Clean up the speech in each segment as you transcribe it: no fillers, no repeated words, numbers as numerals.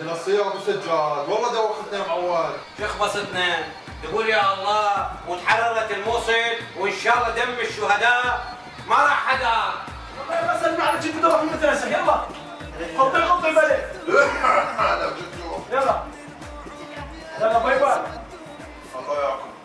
الصيام ابو سجاد والله دوختنا يا معود. شخبصتنا تقول يا الله وتحررت الموصل وان شاء الله دم الشهداء ما راح حدا. والله ما سلم على جد روح المدرسه يلا خطي بالك. يلا يلا باي باي. الله يعاقبك.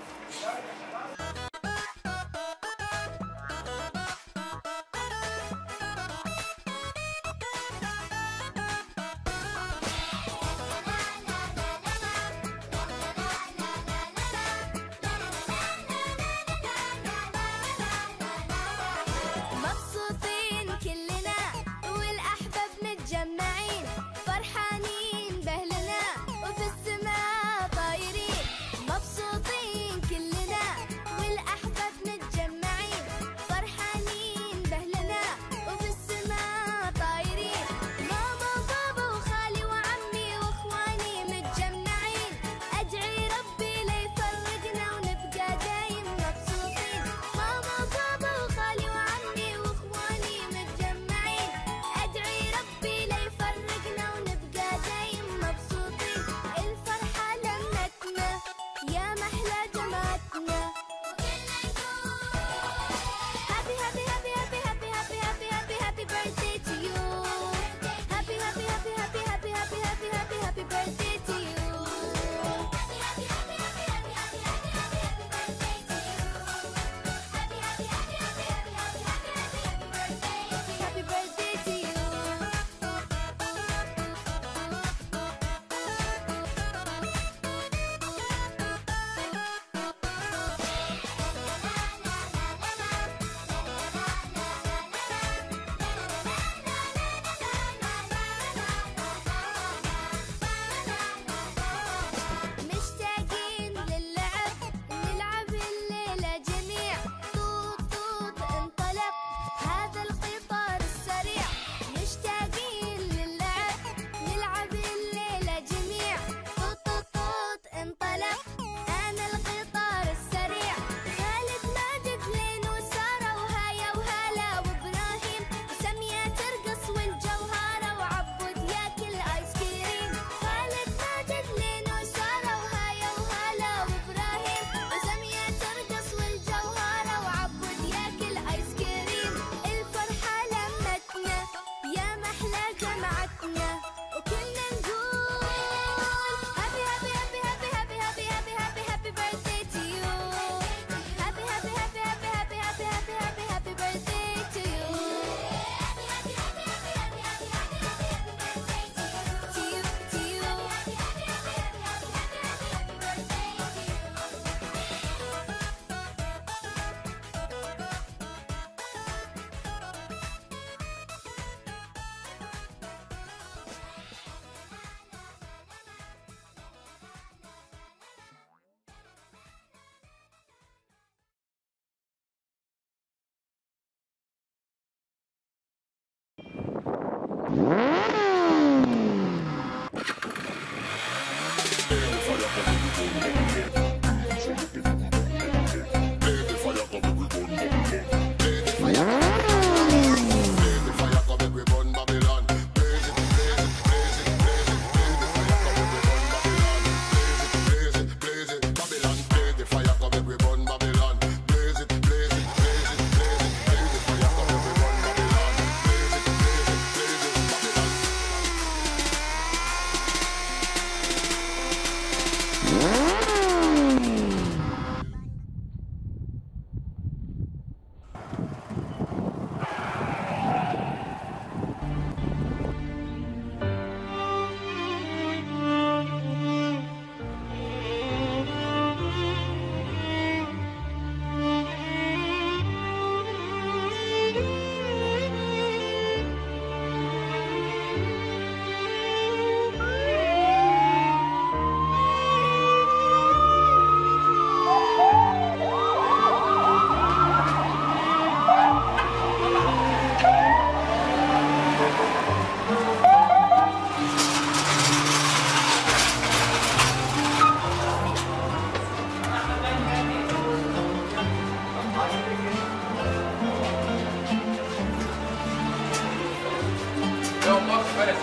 Não, posso, espera.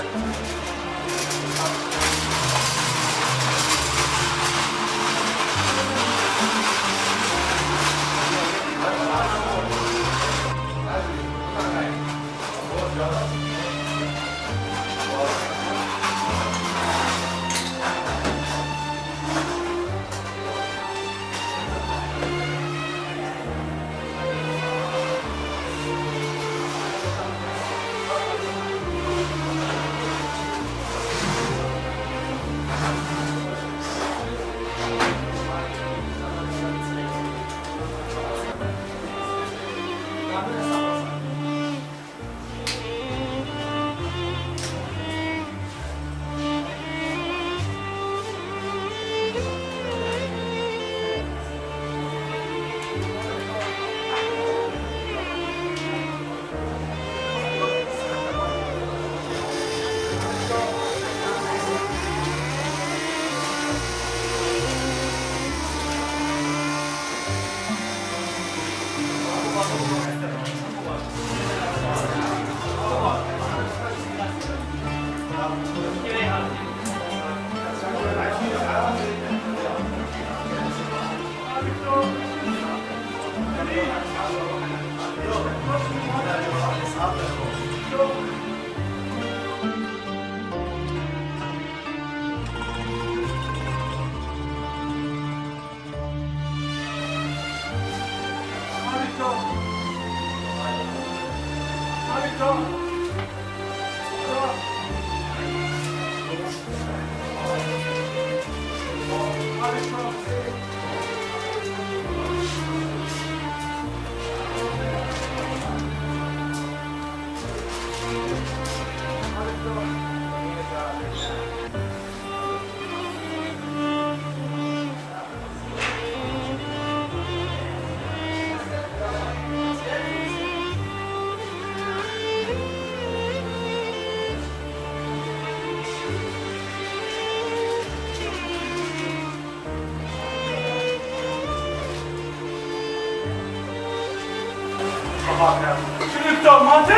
شنو التوم مالتك؟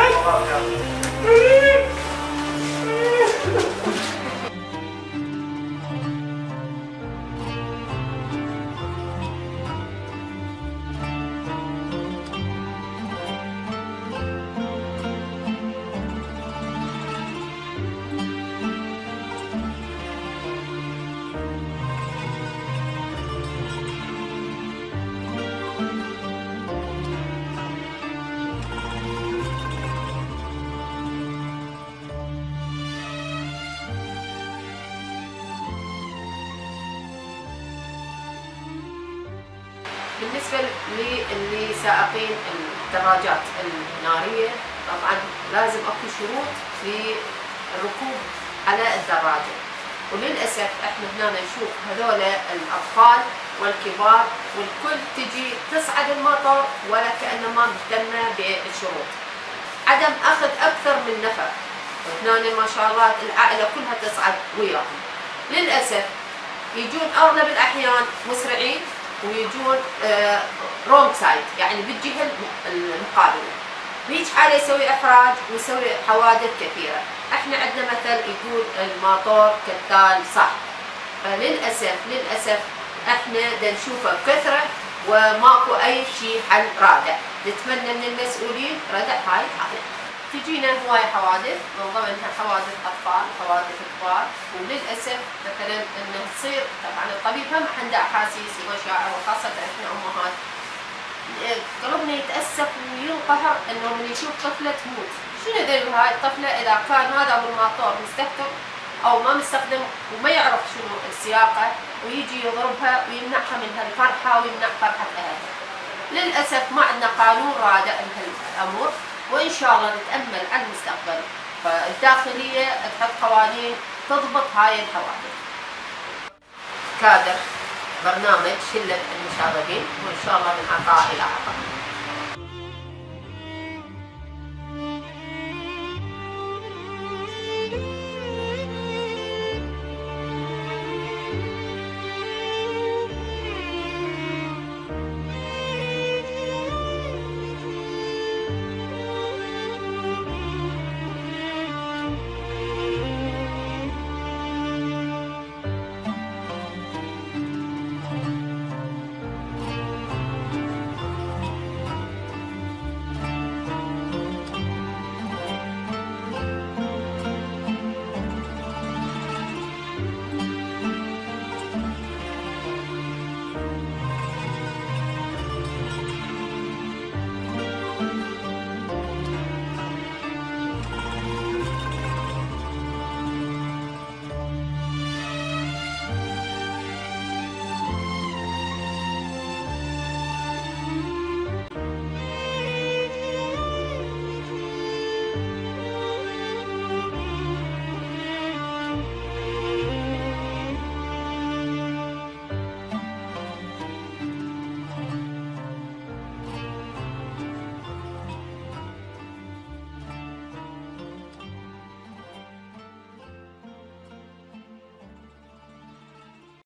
بالنسبة للي سائقين الدراجات النارية، طبعا لازم اكو شروط للركوب على الدراجة، وللأسف احنا هنا نشوف هذول الأطفال والكبار والكل تجي تصعد المطر ولا كأنما مهتمة بالشروط. عدم أخذ أكثر من نفر، هنا ما شاء الله العائلة كلها تصعد وياهم. للأسف يجون أغلب الأحيان مسرعين ويجون رونج سايد، يعني بالجهة المقابلة. بهيج حالة يسوي إحراج ويسوي حوادث كثيرة. احنا عندنا مثل يقول الماطور كالتال صح، فللأسف احنا نشوفه بكثرة وماكو أي شيء حل رادع. نتمنى من المسؤولين ردع هاي الحالة. تجينا هواي حوادث، من ضمنها حوادث أطفال، حوادث كبار، وللأسف مثلا إنه تصير طبعا الطبيب هم عنده أحاسيس ومشاعر، وخاصة إحنا أمهات قلبنا يتأسف وينقهر إنه من يشوف طفلة تموت. شنو ذنب هاي الطفلة إذا كان هذا أبو الماطور مستخدم أو ما مستخدم وما يعرف شنو السياقة، ويجي يضربها ويمنعها من هالفرحة ويمنع فرحة أهلها. للأسف ما عندنا قانون رادع بهالأمور، وإن شاء الله نتأمل على المستقبل فالداخلية تحط قوانين تضبط هاي الحوادث. كادر برنامج شلة المشاغبين، وإن شاء الله من عطاء إلى عطاء.